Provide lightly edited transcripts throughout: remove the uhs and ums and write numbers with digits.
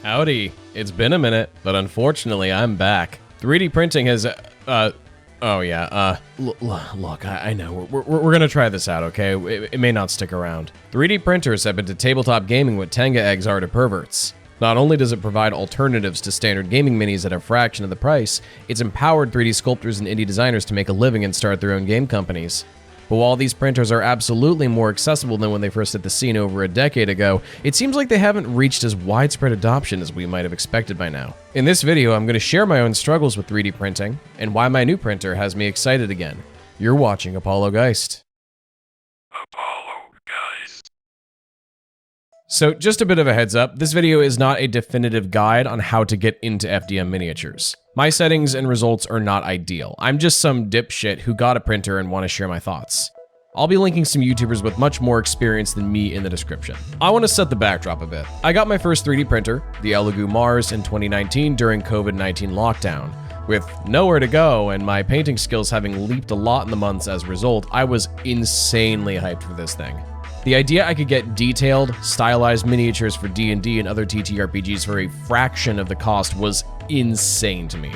Howdy. It's been a minute, but unfortunately I'm back. 3D printing has, look, I know, we're gonna try this out, okay? It may not stick around. 3D printers have been to tabletop gaming what Tenga eggs are to perverts. Not only does it provide alternatives to standard gaming minis at a fraction of the price, it's empowered 3D sculptors and indie designers to make a living and start their own game companies. But while these printers are absolutely more accessible than when they first hit the scene over a decade ago, it seems like they haven't reached as widespread adoption as we might have expected by now. In this video, I'm going to share my own struggles with 3D printing, and why my new printer has me excited again. You're watching Apollo Geist. So just a bit of a heads up, this video is not a definitive guide on how to get into FDM miniatures. My settings and results are not ideal. I'm just some dipshit who got a printer and want to share my thoughts. I'll be linking some YouTubers with much more experience than me in the description. I want to set the backdrop a bit. I got my first 3D printer, the Elegoo Mars, in 2019 during COVID-19 lockdown. With nowhere to go and my painting skills having leaped a lot in the months as a result, I was insanely hyped for this thing. The idea I could get detailed, stylized miniatures for D&D and other TTRPGs for a fraction of the cost was insane to me.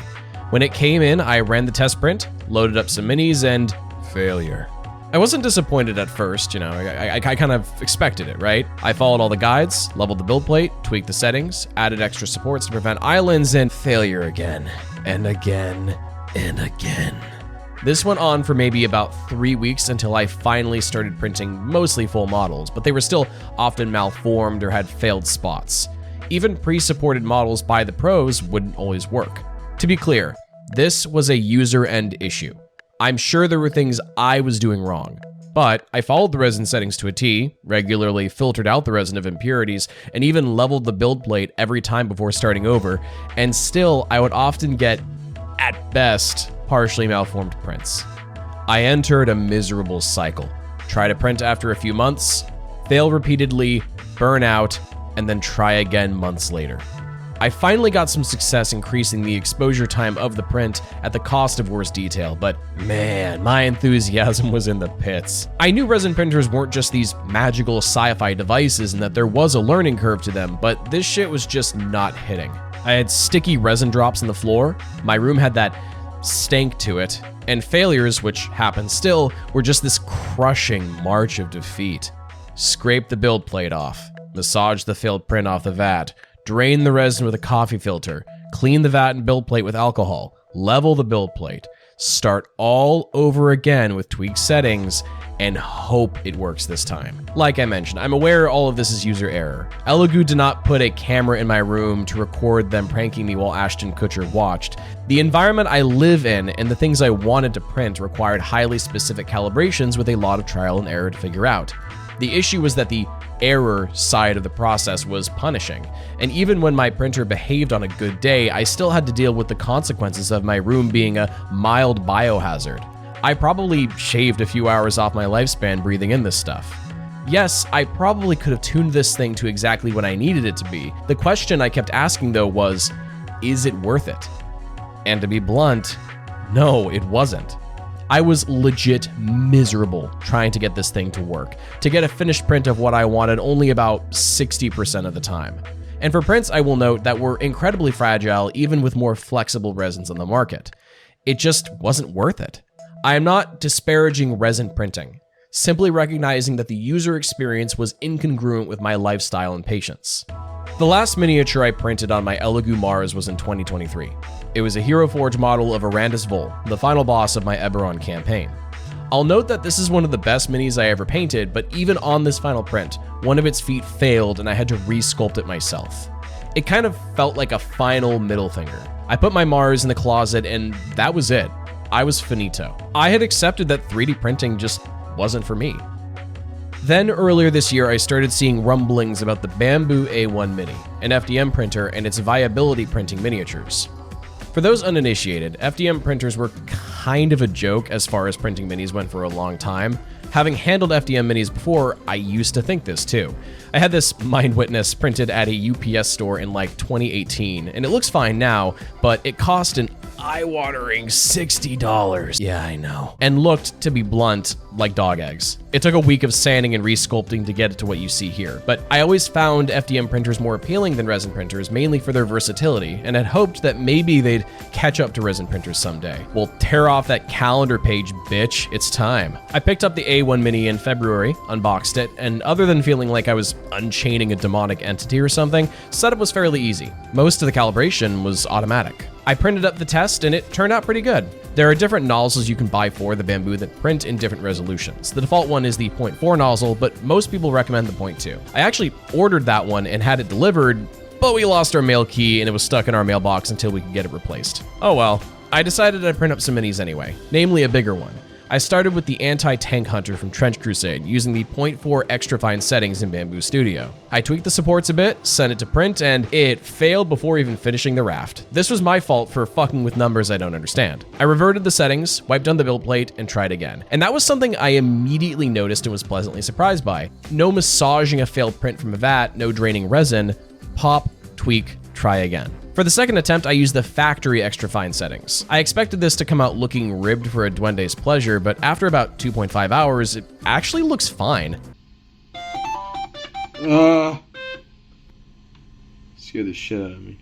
When it came in, I ran the test print, loaded up some minis, and failure. I wasn't disappointed at first, you know, I kind of expected it, right? I followed all the guides, leveled the build plate, tweaked the settings, added extra supports to prevent islands, and failure again, and again, and again. This went on for maybe about 3 weeks until I finally started printing mostly full models, but they were still often malformed or had failed spots. Even pre-supported models by the pros wouldn't always work. To be clear, this was a user-end issue. I'm sure there were things I was doing wrong, but I followed the resin settings to a T, regularly filtered out the resin of impurities, and even leveled the build plate every time before starting over, and still I would often get, at best, partially malformed prints. I entered a miserable cycle. Try to print after a few months, fail repeatedly, burn out, and then try again months later. I finally got some success increasing the exposure time of the print at the cost of worse detail, but man, my enthusiasm was in the pits. I knew resin printers weren't just these magical sci-fi devices and that there was a learning curve to them, but this shit was just not hitting. I had sticky resin drops on the floor, my room had that stank to it, and failures, which happen still, were just this crushing march of defeat. Scrape the build plate off, massage the failed print off the vat, drain the resin with a coffee filter, clean the vat and build plate with alcohol, level the build plate, start all over again with tweaked settings, and hope it works this time. Like I mentioned, I'm aware all of this is user error. Elegoo did not put a camera in my room to record them pranking me while Ashton Kutcher watched. The environment I live in and the things I wanted to print required highly specific calibrations with a lot of trial and error to figure out. The issue was that the error side of the process was punishing, and even when my printer behaved on a good day, I still had to deal with the consequences of my room being a mild biohazard. I probably shaved a few hours off my lifespan breathing in this stuff. Yes, I probably could have tuned this thing to exactly what I needed it to be. The question I kept asking though was, is it worth it? And to be blunt, no, it wasn't. I was legit miserable trying to get this thing to work, to get a finished print of what I wanted only about 60% of the time. And for prints, I will note that were incredibly fragile even with more flexible resins on the market. It just wasn't worth it. I am not disparaging resin printing, simply recognizing that the user experience was incongruent with my lifestyle and patience. The last miniature I printed on my Elegoo Mars was in 2023. It was a Hero Forge model of Arandis Vol, the final boss of my Eberron campaign. I'll note that this is one of the best minis I ever painted, but even on this final print, one of its feet failed and I had to re-sculpt it myself. It kind of felt like a final middle finger. I put my Mars in the closet and that was it. I was finito. I had accepted that 3D printing just wasn't for me. Then earlier this year, I started seeing rumblings about the Bamboo A1 Mini, an FDM printer and its viability printing miniatures. For those uninitiated, FDM printers were kind of a joke as far as printing minis went for a long time. Having handled FDM minis before, I used to think this too. I had this Mind Witness printed at a UPS store in like 2018, and it looks fine now, but it cost an eye-watering $60. Yeah, I know. And looked, to be blunt, like dog eggs. It took a week of sanding and resculpting to get it to what you see here, but I always found FDM printers more appealing than resin printers, mainly for their versatility, and had hoped that maybe they'd catch up to resin printers someday. Well, tear off that calendar page, bitch. It's time. I picked up the A1 Mini in February, unboxed it, and other than feeling like I was unchaining a demonic entity or something, setup was fairly easy. Most of the calibration was automatic. I printed up the test and it turned out pretty good. There are different nozzles you can buy for the bamboo that print in different resolutions. The default one is the 0.4 nozzle, but most people recommend the 0.2. I actually ordered that one and had it delivered, but we lost our mail key and it was stuck in our mailbox until we could get it replaced. Oh well. I decided I'd print up some minis anyway, namely a bigger one. I started with the Anti-Tank Hunter from Trench Crusade, using the 0.4 extra fine settings in Bamboo Studio. I tweaked the supports a bit, sent it to print, and it failed before even finishing the raft. This was my fault for fucking with numbers I don't understand. I reverted the settings, wiped on the build plate, and tried again. And that was something I immediately noticed and was pleasantly surprised by. No massaging a failed print from a vat, no draining resin, pop, tweak, try again. For the second attempt, I used the factory extra fine settings. I expected this to come out looking ribbed for a duende's pleasure, but after about 2.5 hours, it actually looks fine. Scared the shit out of me.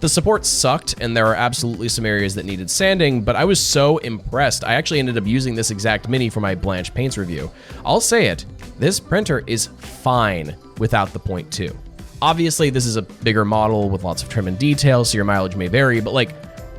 The support sucked, and there are absolutely some areas that needed sanding, but I was so impressed, I actually ended up using this exact mini for my Blanche Paints review. I'll say it, this printer is fine without the 0.2. Obviously, this is a bigger model with lots of trim and detail, so your mileage may vary, but like,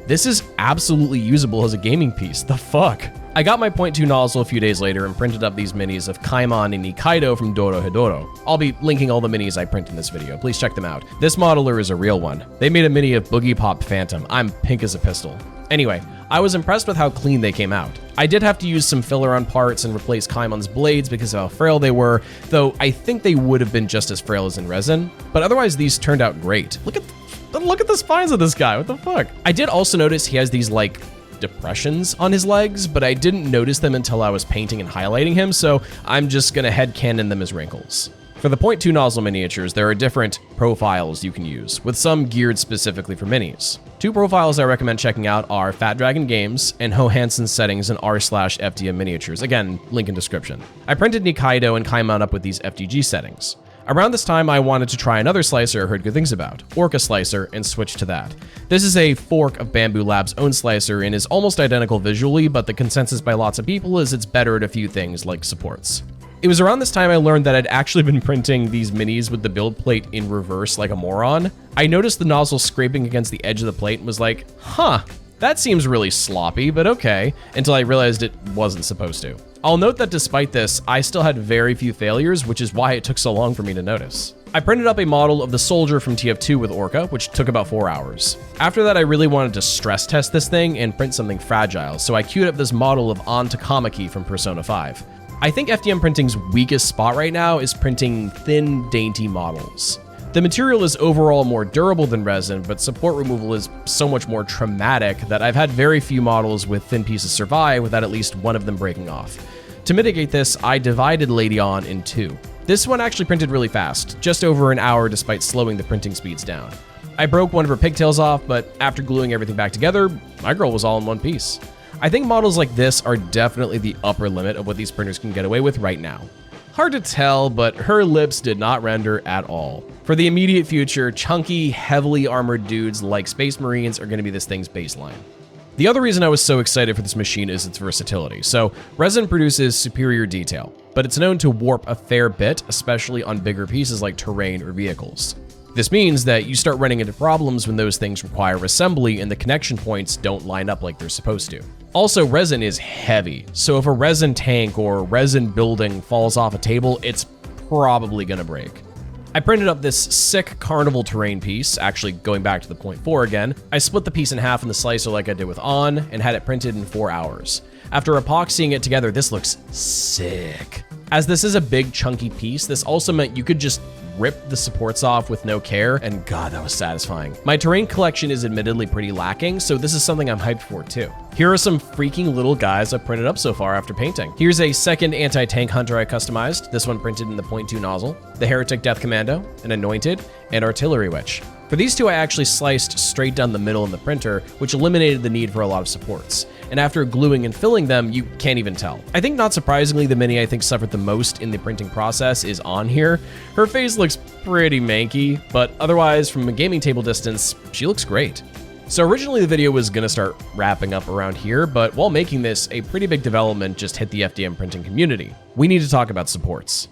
this is absolutely usable as a gaming piece. The fuck? I got my 0.2 nozzle a few days later and printed up these minis of Caiman and Nikaido from Dorohedoro. I'll be linking all the minis I print in this video. Please check them out. This modeler is a real one. They made a mini of Boogie Pop Phantom. I'm pink as a pistol. Anyway, I was impressed with how clean they came out. I did have to use some filler on parts and replace Caiman's blades because of how frail they were, though I think they would have been just as frail as in resin, but otherwise these turned out great. Look at the spines of this guy, what the fuck? I did also notice he has these like depressions on his legs, but I didn't notice them until I was painting and highlighting him, so I'm just gonna headcanon them as wrinkles. For the 0.2 nozzle miniatures, there are different profiles you can use, with some geared specifically for minis. Two profiles I recommend checking out are Fat Dragon Games and Ho Hansen's settings in r/FDM miniatures. Again, link in description. I printed Nikaido and Caiman up with these FDG settings. Around this time, I wanted to try another slicer I heard good things about, Orca Slicer, and switched to that. This is a fork of Bamboo Labs' own slicer and is almost identical visually, but the consensus by lots of people is it's better at a few things like supports. It was around this time I learned that I'd actually been printing these minis with the build plate in reverse like a moron. I noticed the nozzle scraping against the edge of the plate and was like, huh, that seems really sloppy, but okay, until I realized it wasn't supposed to. I'll note that despite this, I still had very few failures, which is why it took so long for me to notice. I printed up a model of the soldier from TF2 with Orca, which took about 4 hours. After that, I really wanted to stress test this thing and print something fragile, so I queued up this model of Takamaki from Persona 5. I think FDM printing's weakest spot right now is printing thin, dainty models. The material is overall more durable than resin, but support removal is so much more traumatic that I've had very few models with thin pieces survive without at least one of them breaking off. To mitigate this, I divided Lady On in two. This one actually printed really fast, just over an hour despite slowing the printing speeds down. I broke one of her pigtails off, but after gluing everything back together, my girl was all in one piece. I think models like this are definitely the upper limit of what these printers can get away with right now. Hard to tell, but her lips did not render at all. For the immediate future, chunky, heavily armored dudes like Space Marines are going to be this thing's baseline. The other reason I was so excited for this machine is its versatility. So, resin produces superior detail, but it's known to warp a fair bit, especially on bigger pieces like terrain or vehicles. This means that you start running into problems when those things require assembly and the connection points don't line up like they're supposed to. Also, resin is heavy, so if a resin tank or resin building falls off a table, it's probably gonna break. I printed up this sick carnival terrain piece, actually going back to the 0.4 again. I split the piece in half in the slicer like I did with On, and had it printed in 4 hours. After epoxying it together, this looks sick. As this is a big chunky piece, this also meant you could just rip the supports off with no care, and god, that was satisfying. My terrain collection is admittedly pretty lacking, so this is something I'm hyped for too. Here are some freaking little guys I've printed up so far after painting. Here's a second anti-tank hunter I customized, this one printed in the 0.2 nozzle, the Heretic Death Commando, an Anointed, and Artillery Witch. For these two, I actually sliced straight down the middle in the printer, which eliminated the need for a lot of supports. And after gluing and filling them, you can't even tell. I think not surprisingly, the mini I think suffered the most in the printing process is on here. Her face looks pretty manky, but otherwise, from a gaming table distance, she looks great. So originally the video was gonna start wrapping up around here, but while making this, a pretty big development just hit the FDM printing community. We need to talk about supports.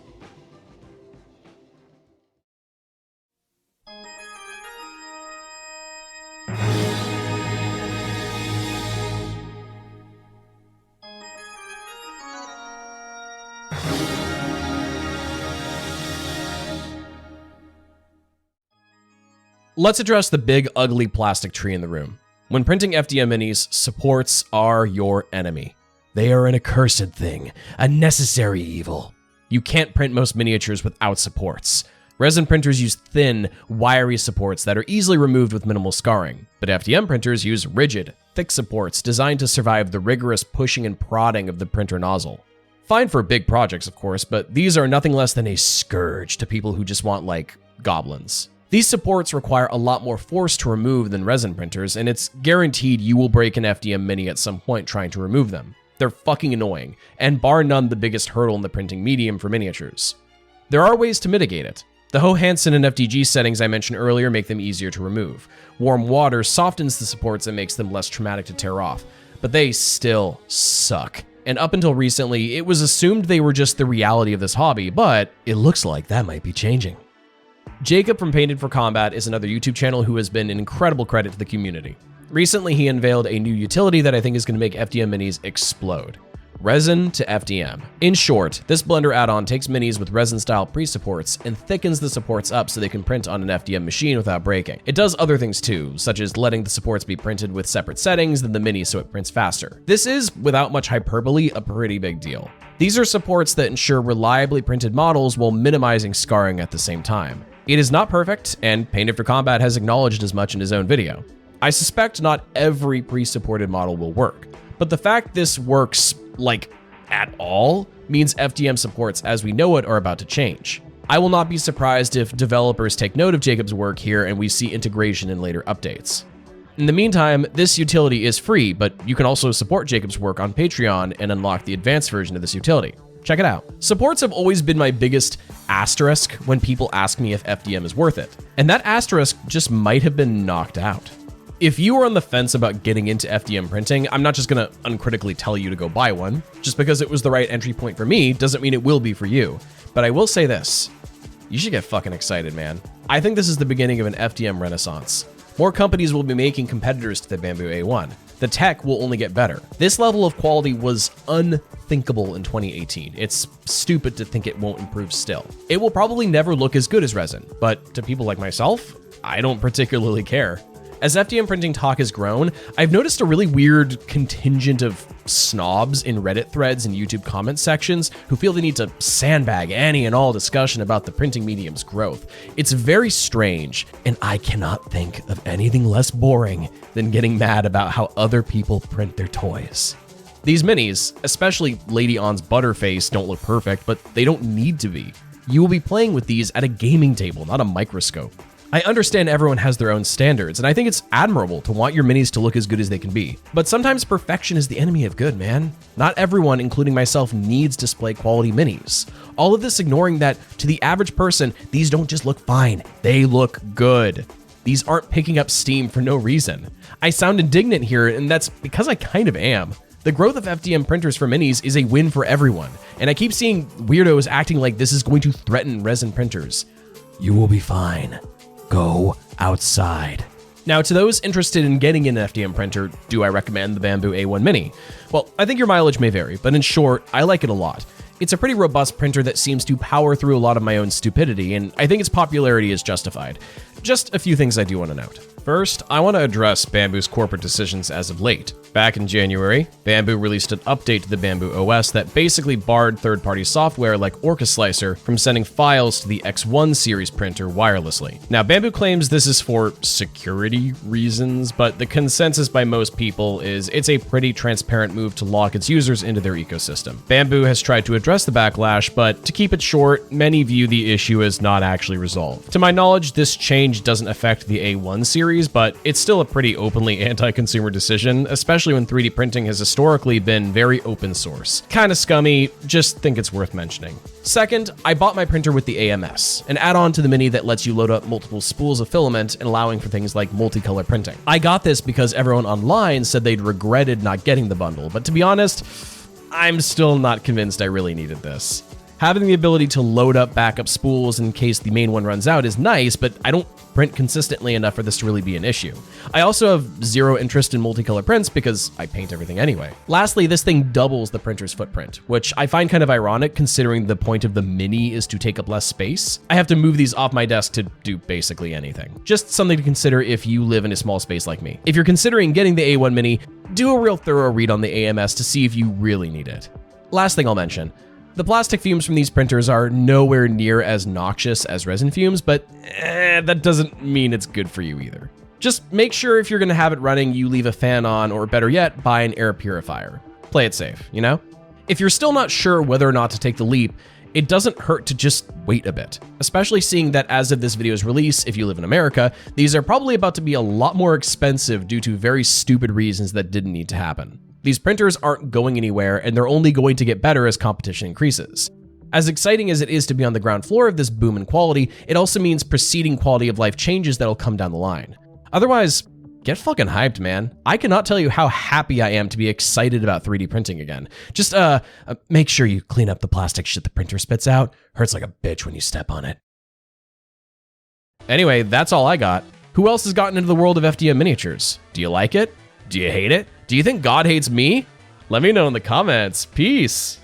Let's address the big, ugly plastic tree in the room. When printing FDM minis, supports are your enemy. They are an accursed thing, a necessary evil. You can't print most miniatures without supports. Resin printers use thin, wiry supports that are easily removed with minimal scarring, but FDM printers use rigid, thick supports designed to survive the rigorous pushing and prodding of the printer nozzle. Fine for big projects, of course, but these are nothing less than a scourge to people who just want, like, goblins. These supports require a lot more force to remove than resin printers, and it's guaranteed you will break an FDM mini at some point trying to remove them. They're fucking annoying, and bar none the biggest hurdle in the printing medium for miniatures. There are ways to mitigate it. The Johansson and FDG settings I mentioned earlier make them easier to remove. Warm water softens the supports and makes them less traumatic to tear off, but they still suck. And up until recently, it was assumed they were just the reality of this hobby, but it looks like that might be changing. Jacob from Painted for Combat is another YouTube channel who has been an incredible credit to the community. Recently, he unveiled a new utility that I think is going to make FDM minis explode. Resin to FDM. In short, this Blender add-on takes minis with resin-style pre-supports and thickens the supports up so they can print on an FDM machine without breaking. It does other things too, such as letting the supports be printed with separate settings than the mini so it prints faster. This is, without much hyperbole, a pretty big deal. These are supports that ensure reliably printed models while minimizing scarring at the same time. It is not perfect, and Painted for Combat has acknowledged as much in his own video. I suspect not every pre-supported model will work, but the fact this works, like, at all, means FDM supports as we know it are about to change. I will not be surprised if developers take note of Jacob's work here and we see integration in later updates. In the meantime, this utility is free, but you can also support Jacob's work on Patreon and unlock the advanced version of this utility. Check it out. Supports have always been my biggest asterisk when people ask me if FDM is worth it, and that asterisk just might have been knocked out. If you are on the fence about getting into FDM printing, I'm not just gonna uncritically tell you to go buy one. Just because it was the right entry point for me doesn't mean it will be for you. But I will say this, you should get fucking excited, man. I think this is the beginning of an FDM renaissance. More companies will be making competitors to the Bamboo A1. The tech will only get better. This level of quality was unthinkable in 2018. It's stupid to think it won't improve still. It will probably never look as good as resin, but to people like myself, I don't particularly care. As FDM printing talk has grown, I've noticed a really weird contingent of snobs in Reddit threads and YouTube comment sections who feel the need to sandbag any and all discussion about the printing medium's growth. It's very strange, and I cannot think of anything less boring than getting mad about how other people print their toys. These minis, especially Lady On's Butterface, don't look perfect, but they don't need to be. You will be playing with these at a gaming table, not a microscope. I understand everyone has their own standards, and I think it's admirable to want your minis to look as good as they can be. But sometimes perfection is the enemy of good, man. Not everyone, including myself, needs display quality minis. All of this ignoring that, to the average person, these don't just look fine, they look good. These aren't picking up steam for no reason. I sound indignant here, and that's because I kind of am. The growth of FDM printers for minis is a win for everyone, and I keep seeing weirdos acting like this is going to threaten resin printers. You will be fine. Go outside. Now, to those interested in getting an FDM printer, do I recommend the Bamboo A1 Mini? Well, I think your mileage may vary, but in short, I like it a lot. It's a pretty robust printer that seems to power through a lot of my own stupidity, and I think its popularity is justified. Just a few things I do want to note. First, I want to address Bamboo's corporate decisions as of late. Back in January, Bamboo released an update to the Bamboo OS that basically barred third-party software like Orca Slicer from sending files to the X1 series printer wirelessly. Now, Bamboo claims this is for security reasons, but the consensus by most people is it's a pretty transparent move to lock its users into their ecosystem. Bamboo has tried to address the backlash, but to keep it short, many view the issue as not actually resolved. To my knowledge, this change doesn't affect the A1 series, but it's still a pretty openly anti-consumer decision, especially when 3D printing has historically been very open source. Kinda scummy, just think it's worth mentioning. Second, I bought my printer with the AMS, an add-on to the Mini that lets you load up multiple spools of filament and allowing for things like multicolor printing. I got this because everyone online said they'd regretted not getting the bundle, but to be honest, I'm still not convinced I really needed this. Having the ability to load up backup spools in case the main one runs out is nice, but I don't print consistently enough for this to really be an issue. I also have zero interest in multicolor prints because I paint everything anyway. Lastly, this thing doubles the printer's footprint, which I find kind of ironic considering the point of the Mini is to take up less space. I have to move these off my desk to do basically anything. Just something to consider if you live in a small space like me. If you're considering getting the A1 Mini, do a real thorough read on the AMS to see if you really need it. Last thing I'll mention. The plastic fumes from these printers are nowhere near as noxious as resin fumes, but that doesn't mean it's good for you either. Just make sure if you're gonna have it running, you leave a fan on, or better yet, buy an air purifier. Play it safe, you know? If you're still not sure whether or not to take the leap, it doesn't hurt to just wait a bit, especially seeing that as of this video's release, if you live in America, these are probably about to be a lot more expensive due to very stupid reasons that didn't need to happen. These printers aren't going anywhere, and they're only going to get better as competition increases. As exciting as it is to be on the ground floor of this boom in quality, it also means preceding quality of life changes that'll come down the line. Otherwise, get fucking hyped, man. I cannot tell you how happy I am to be excited about 3D printing again. Just make sure you clean up the plastic shit the printer spits out. Hurts like a bitch when you step on it. Anyway, that's all I got. Who else has gotten into the world of FDM miniatures? Do you like it? Do you hate it? Do you think God hates me? Let me know in the comments. Peace.